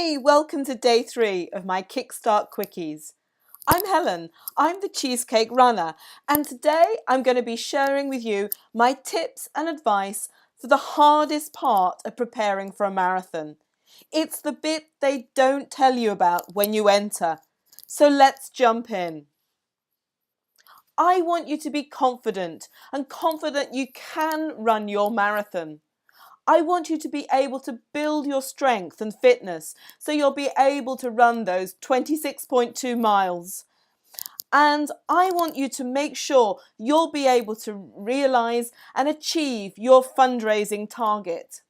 Hey, welcome to day 3 of my Kickstart Quickies. I'm Helen, I'm the Cheesecake Runner, and today I'm going to be sharing with you my tips and advice for the hardest part of preparing for a marathon. It's the bit they don't tell you about when you enter. So let's jump in. I want you to be confident and confident you can run your marathon. I want you to be able to build your strength and fitness so you'll be able to run those 26.2 miles. And I want you to make sure you'll be able to realise and achieve your fundraising target.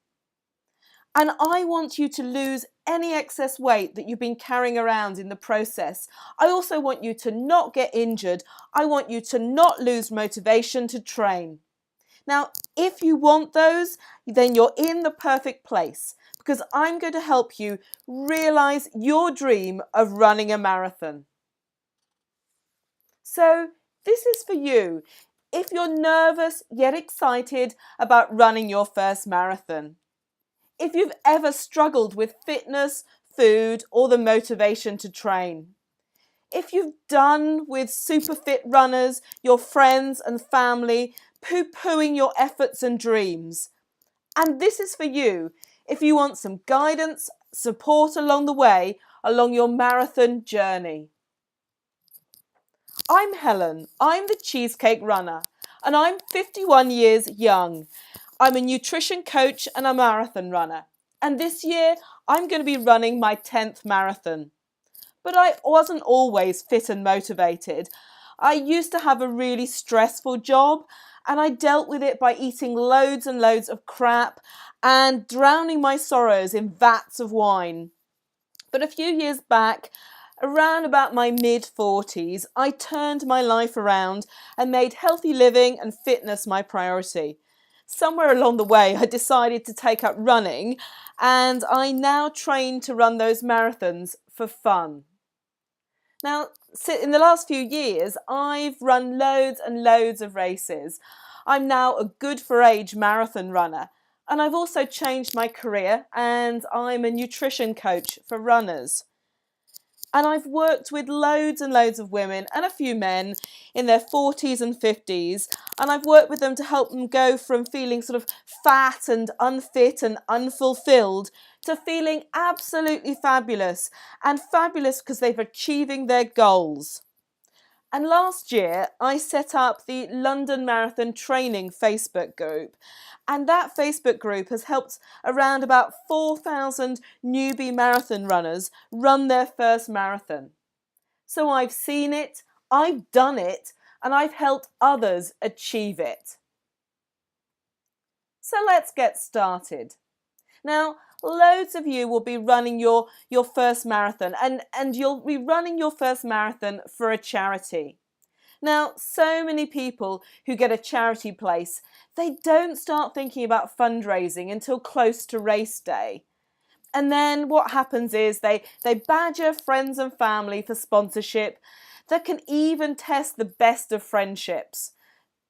And I want you to lose any excess weight that you've been carrying around in the process. I also want you to not get injured. I want you to not lose motivation to train. Now, if you want those, then you're in the perfect place because I'm going to help you realise your dream of running a marathon. So this is for you if you're nervous yet excited about running your first marathon. If you've ever struggled with fitness, food, or the motivation to train. If you've done with super fit runners, your friends and family poo-pooing your efforts and dreams. And this is for you if you want some guidance, support along the way, along your marathon journey. I'm Helen, I'm the Cheesecake Runner, and I'm 51 years young. I'm a nutrition coach and a marathon runner. And this year, I'm going to be running my 10th marathon. But I wasn't always fit and motivated. I used to have a really stressful job and I dealt with it by eating loads and loads of crap and drowning my sorrows in vats of wine. But a few years back, around about my mid-40s, I turned my life around and made healthy living and fitness my priority. Somewhere along the way, I decided to take up running and I now train to run those marathons for fun. Now, in the last few years, I've run loads and loads of races. I'm now a good for age marathon runner, and I've also changed my career and I'm a nutrition coach for runners. And I've worked with loads and loads of women and a few men in their 40s and 50s, and I've worked with them to help them go from feeling sort of fat and unfit and unfulfilled to feeling absolutely fabulous, and fabulous because they're achieving their goals. And last year, I set up the London Marathon Training Facebook group. And that Facebook group has helped around about 4,000 newbie marathon runners run their first marathon. So I've seen it, I've done it, and I've helped others achieve it. So let's get started. Now, loads of you will be running your first marathon and you'll be running your first marathon for a charity. Now, so many people who get a charity place, they don't start thinking about fundraising until close to race day. And then what happens is they badger friends and family for sponsorship that can even test the best of friendships.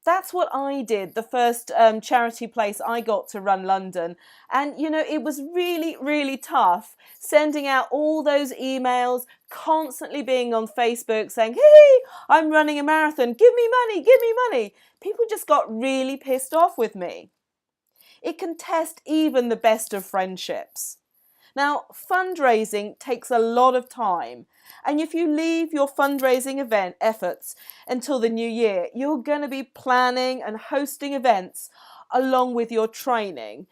That's what I did, the first charity place I got to run London. And, you know, it was really, really tough sending out all those emails, constantly being on Facebook saying, hey, I'm running a marathon, give me money, give me money. People just got really pissed off with me. It can test even the best of friendships. Now, fundraising takes a lot of time, and if you leave your fundraising event efforts until the new year, you're going to be planning and hosting events along with your training,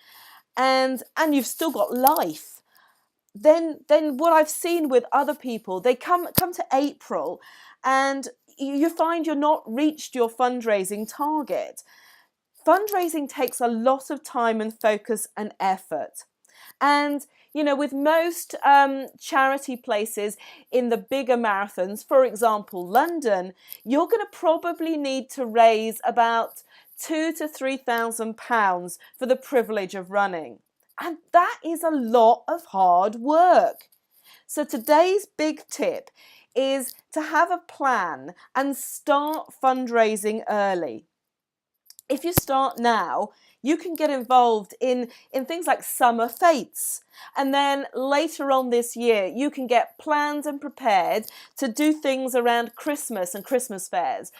and you've still got life. Then what I've seen with other people, they come to April and you find you're not reached your fundraising target. Fundraising takes a lot of time and focus and effort. And, you know, with most charity places in the bigger marathons, for example, London, you're going to probably need to raise about £2,000 to £3,000 for the privilege of running. And that is a lot of hard work. So today's big tip is to have a plan and start fundraising early. If you start now, You can get involved in things like summer fetes. And then later on this year, you can get planned and prepared to do things around Christmas and Christmas fairs.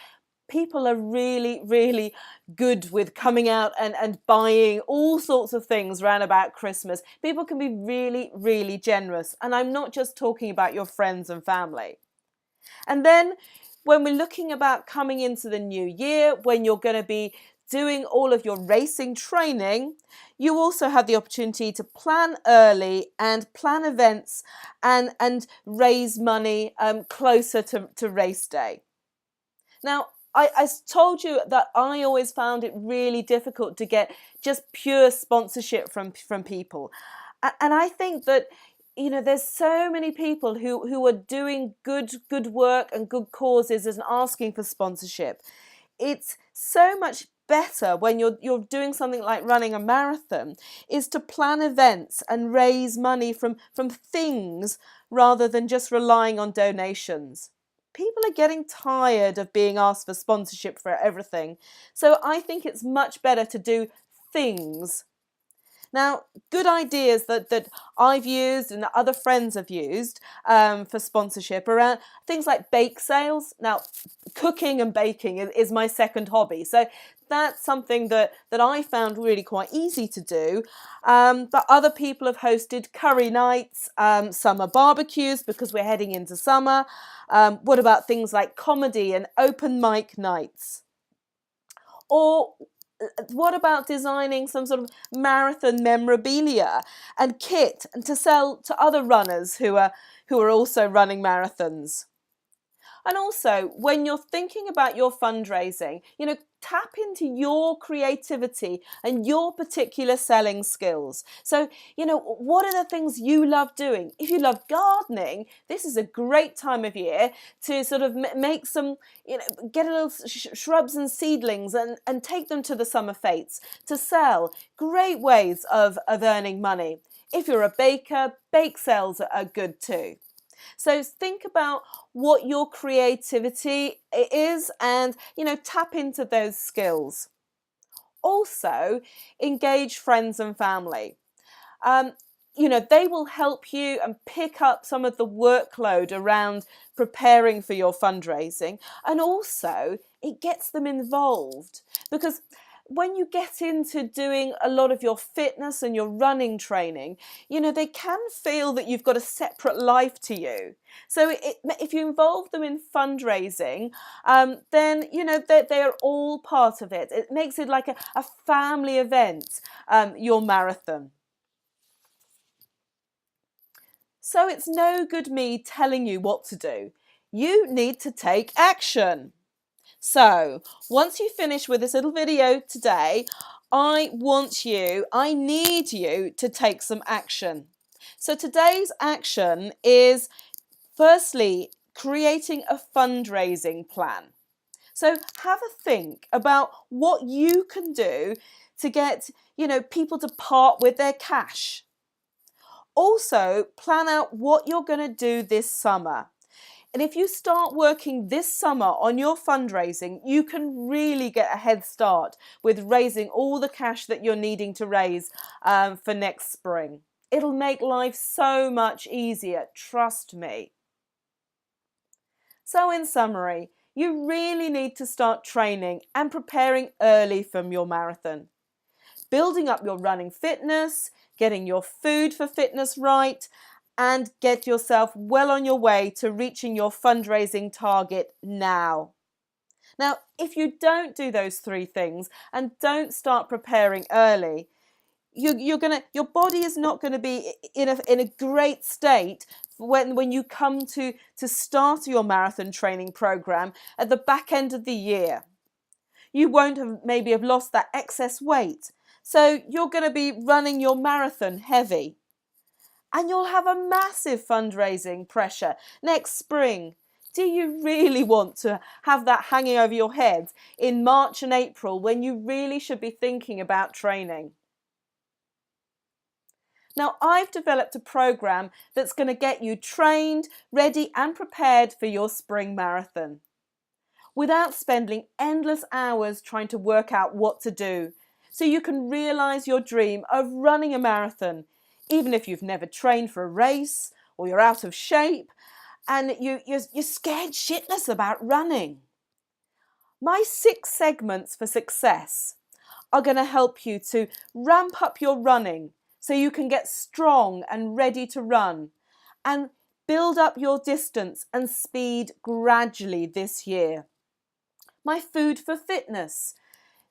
People are really, really good with coming out and buying all sorts of things around about Christmas. People can be really, really generous. And I'm not just talking about your friends and family. And then when we're looking about coming into the new year, when you're going to be doing all of your racing training, you also have the opportunity to plan early and plan events and raise money closer to race day. Now, I told you that I always found it really difficult to get just pure sponsorship from people. And I think that, there's so many people who are doing good work and good causes and asking for sponsorship. It's so much better when you're doing something like running a marathon is to plan events and raise money from things rather than just relying on donations. People are getting tired of being asked for sponsorship for everything. So I think it's much better to do things. Now, good ideas that I've used and that other friends have used for sponsorship around things like bake sales. Now, cooking and baking is my second hobby. So that's something that I found really quite easy to do. But other people have hosted curry nights, summer barbecues because we're heading into summer. What about things like comedy and open mic nights? Or what about designing some sort of marathon memorabilia and kit and to sell to other runners who are also running marathons? And also, when you're thinking about your fundraising, tap into your creativity and your particular selling skills. So, what are the things you love doing? If you love gardening, this is a great time of year to sort of make some, get a little shrubs and seedlings and take them to the summer fetes to sell. Great ways of earning money. If you're a baker, bake sales are good too. So think about what your creativity is and, tap into those skills. Also, engage friends and family. They will help you and pick up some of the workload around preparing for your fundraising. And also, it gets them involved because when you get into doing a lot of your fitness and your running training, they can feel that you've got a separate life to you. So if you involve them in fundraising, then, they are all part of it. It makes it like a family event, your marathon. So it's no good me telling you what to do. You need to take action. So once you finish with this little video today, I need you to take some action. So today's action is firstly creating a fundraising plan. So have a think about what you can do to get, people to part with their cash. Also, plan out what you're going to do this summer. And if you start working this summer on your fundraising, you can really get a head start with raising all the cash that you're needing to raise for next spring. It'll make life so much easier, trust me. So in summary, you really need to start training and preparing early for your marathon. Building up your running fitness, getting your food for fitness right, and get yourself well on your way to reaching your fundraising target now. Now, if you don't do those three things and don't start preparing early, your body is not going to be in a great state when you come to start your marathon training program at the back end of the year. You won't maybe have lost that excess weight, so you're going to be running your marathon heavy. And you'll have a massive fundraising pressure next spring. Do you really want to have that hanging over your head in March and April when you really should be thinking about training? Now, I've developed a program that's going to get you trained, ready and prepared for your spring marathon without spending endless hours trying to work out what to do. so you can realise your dream of running a marathon, even if you've never trained for a race or you're out of shape and you're scared shitless about running. My 6 segments for success are going to help you to ramp up your running so you can get strong and ready to run and build up your distance and speed gradually this year. My food for fitness,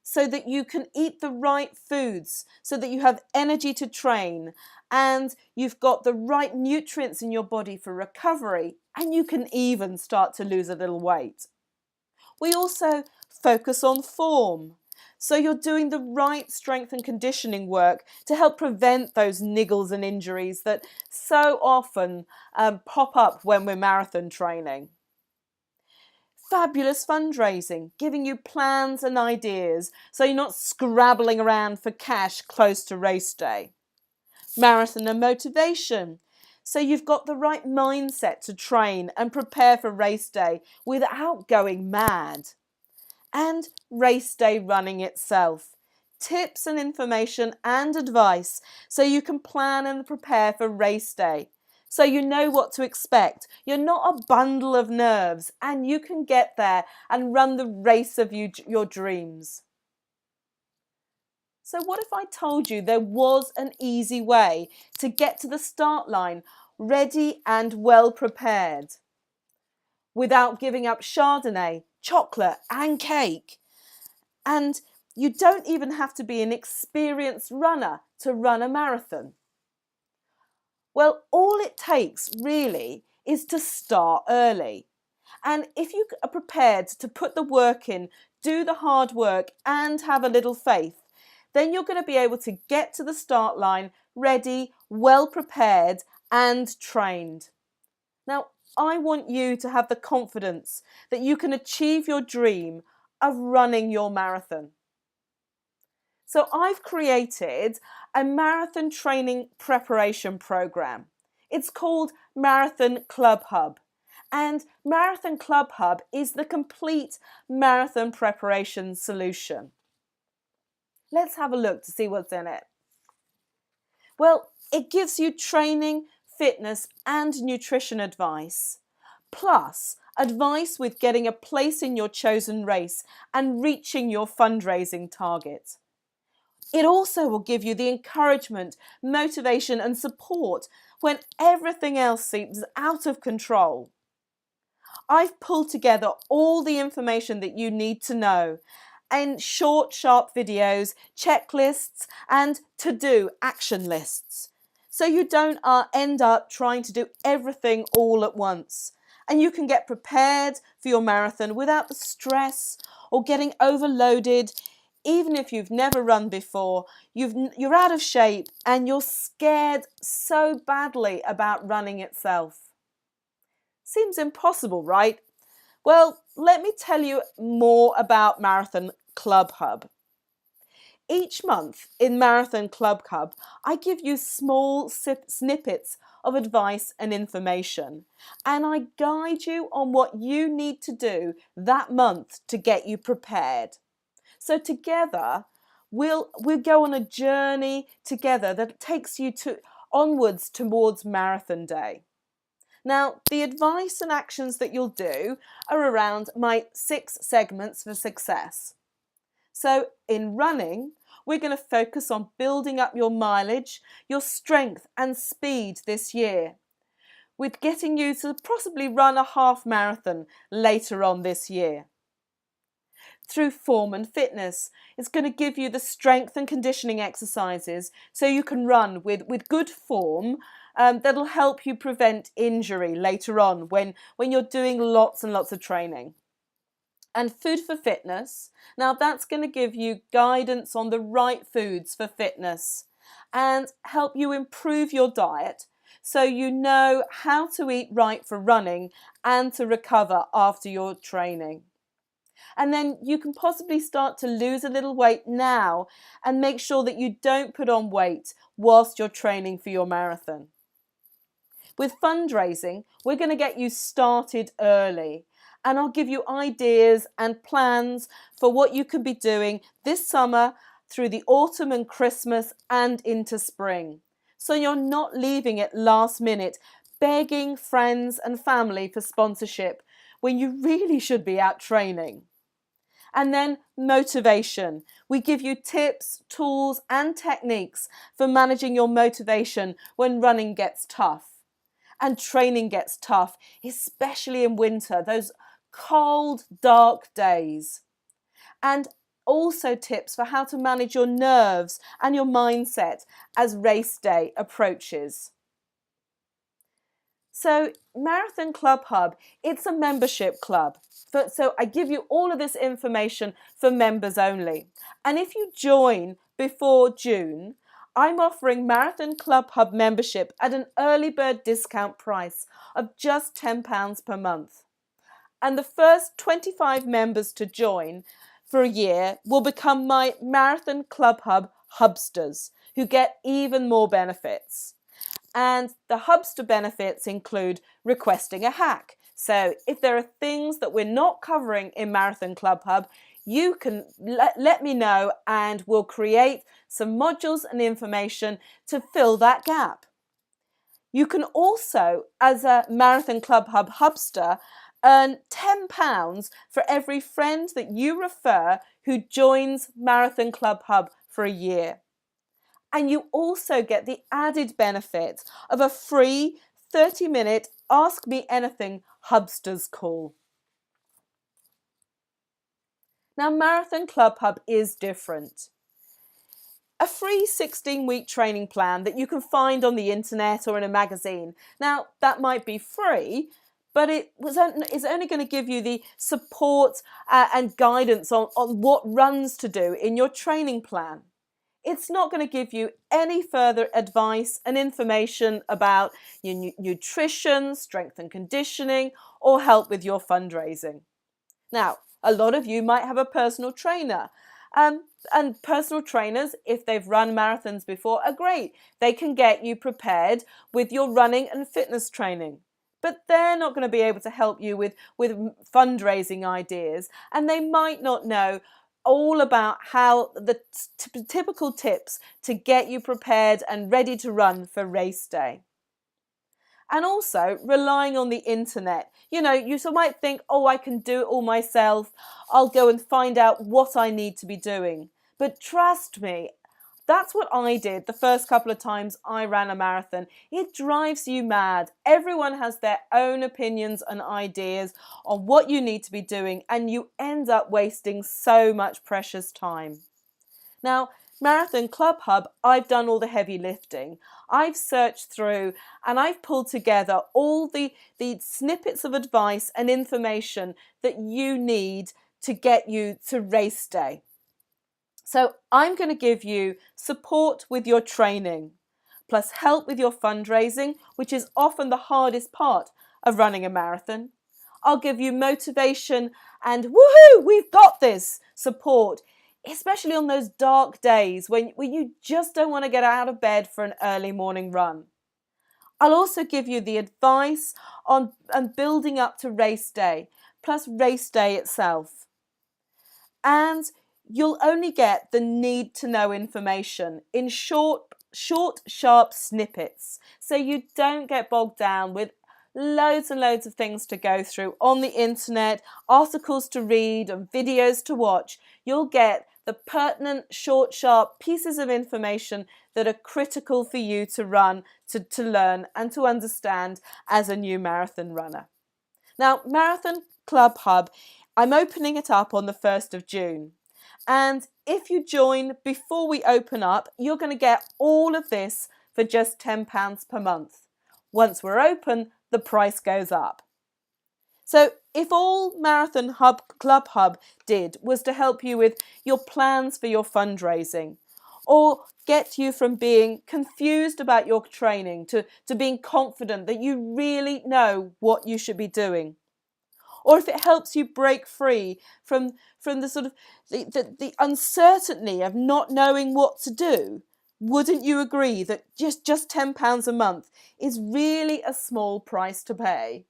so that you can eat the right foods, so that you have energy to train and you've got the right nutrients in your body for recovery, and you can even start to lose a little weight. We also focus on form. So you're doing the right strength and conditioning work to help prevent those niggles and injuries that so often pop up when we're marathon training. Fabulous fundraising, giving you plans and ideas so you're not scrabbling around for cash close to race day. Marathon and motivation, so you've got the right mindset to train and prepare for race day without going mad. And race day running itself. Tips and information and advice so you can plan and prepare for race day. So you know what to expect. You're not a bundle of nerves and you can get there and run the race of your dreams. So what if I told you there was an easy way to get to the start line ready and well prepared without giving up Chardonnay, chocolate and cake? And you don't even have to be an experienced runner to run a marathon. Well, all it takes really is to start early. And if you are prepared to put the work in, do the hard work and have a little faith, then you're going to be able to get to the start line ready, well prepared and trained. Now, I want you to have the confidence that you can achieve your dream of running your marathon. So I've created a marathon training preparation program. It's called Marathon Club Hub. And Marathon Club Hub is the complete marathon preparation solution. Let's have a look to see what's in it. Well, it gives you training, fitness and nutrition advice, plus advice with getting a place in your chosen race and reaching your fundraising target. It also will give you the encouragement, motivation and support when everything else seems out of control. I've pulled together all the information that you need to know in short, sharp videos, checklists and to-do action lists. So you don't end up trying to do everything all at once. And you can get prepared for your marathon without the stress or getting overloaded. Even if you've never run before, you're out of shape and you're scared so badly about running itself. Seems impossible, right? Well, let me tell you more about Marathon Club Hub. Each month in Marathon Club Hub, I give you small snippets of advice and information, and I guide you on what you need to do that month to get you prepared. So together, we'll go on a journey together that takes you onwards towards Marathon Day. Now, the advice and actions that you'll do are around my 6 segments for success. So in running, we're going to focus on building up your mileage, your strength and speed this year, with getting you to possibly run a half marathon later on this year. Through form and fitness, it's going to give you the strength and conditioning exercises so you can run with good form that'll help you prevent injury later on when you're doing lots and lots of training. And food for fitness, now that's going to give you guidance on the right foods for fitness and help you improve your diet so you know how to eat right for running and to recover after your training. And then you can possibly start to lose a little weight now and make sure that you don't put on weight whilst you're training for your marathon. With fundraising, we're going to get you started early, and I'll give you ideas and plans for what you could be doing this summer through the autumn and Christmas and into spring. So you're not leaving it last minute, begging friends and family for sponsorship when you really should be out training. And then motivation. We give you tips, tools and techniques for managing your motivation when running gets tough and training gets tough, especially in winter, those cold, dark days. And also tips for how to manage your nerves and your mindset as race day approaches. So Marathon Club Hub, it's a membership club. So I give you all of this information for members only. And if you join before June, I'm offering Marathon Club Hub membership at an early bird discount price of just £10 per month. And the first 25 members to join for a year will become my Marathon Club Hub Hubsters, who get even more benefits. And the Hubster benefits include requesting a hack. So if there are things that we're not covering in Marathon Club Hub, you can let me know and we'll create some modules and information to fill that gap. You can also, as a Marathon Club Hub Hubster, earn £10 for every friend that you refer who joins Marathon Club Hub for a year. And you also get the added benefit of a free 30-minute Ask Me Anything Hubsters call. Now, Marathon Club Hub is different. A free 16-week training plan that you can find on the internet or in a magazine. Now, that might be free, but is only going to give you the support and guidance on what runs to do in your training plan. It's not going to give you any further advice and information about your nutrition, strength and conditioning, or help with your fundraising. Now, a lot of you might have a personal trainer. And personal trainers, if they've run marathons before, are great. They can get you prepared with your running and fitness training. But they're not going to be able to help you with fundraising ideas. And they might not know all about how the typical tips to get you prepared and ready to run for race day. And also relying on the internet. You might think, oh, I can do it all myself. I'll go and find out what I need to be doing. But trust me, that's what I did the first couple of times I ran a marathon. It drives you mad. Everyone has their own opinions and ideas on what you need to be doing, and you end up wasting so much precious time. Now, Marathon Club Hub, I've done all the heavy lifting. I've searched through and I've pulled together all the snippets of advice and information that you need to get you to race day. So I'm going to give you support with your training, plus help with your fundraising, which is often the hardest part of running a marathon. I'll give you motivation and woohoo, we've got this support, especially on those dark days when you just don't want to get out of bed for an early morning run. I'll also give you the advice on building up to race day, plus race day itself. And you'll only get the need to know information in short, sharp snippets, so you don't get bogged down with loads and loads of things to go through on the internet, articles to read and videos to watch. You'll get the pertinent, short, sharp pieces of information that are critical for you to run, to learn and to understand as a new marathon runner. Now, Marathon Club Hub, I'm opening it up on the 1st of June. And if you join before we open up, you're going to get all of this for just £10 per month. Once we're open, the price goes up. So if all Marathon Club Hub did was to help you with your plans for your fundraising, or get you from being confused about your training to being confident that you really know what you should be doing, or if it helps you break free from the sort of the uncertainty of not knowing what to do, wouldn't you agree that just £10 a month is really a small price to pay?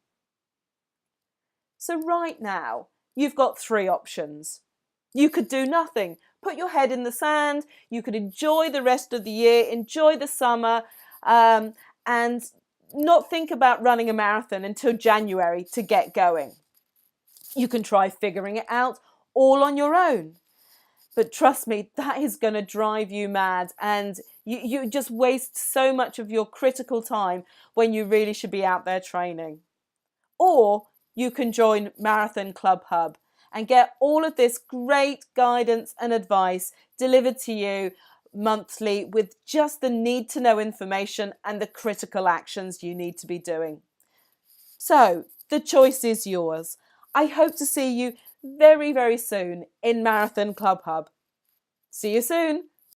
So right now, you've got three options. You could do nothing, put your head in the sand. You could enjoy the rest of the year, enjoy the summer, and not think about running a marathon until January to get going. You can try figuring it out all on your own. But trust me, that is going to drive you mad, and you just waste so much of your critical time when you really should be out there training. Or you can join Marathon Club Hub and get all of this great guidance and advice delivered to you monthly with just the need to know information and the critical actions you need to be doing. So the choice is yours. I hope to see you very, very soon in Marathon Club Hub. See you soon.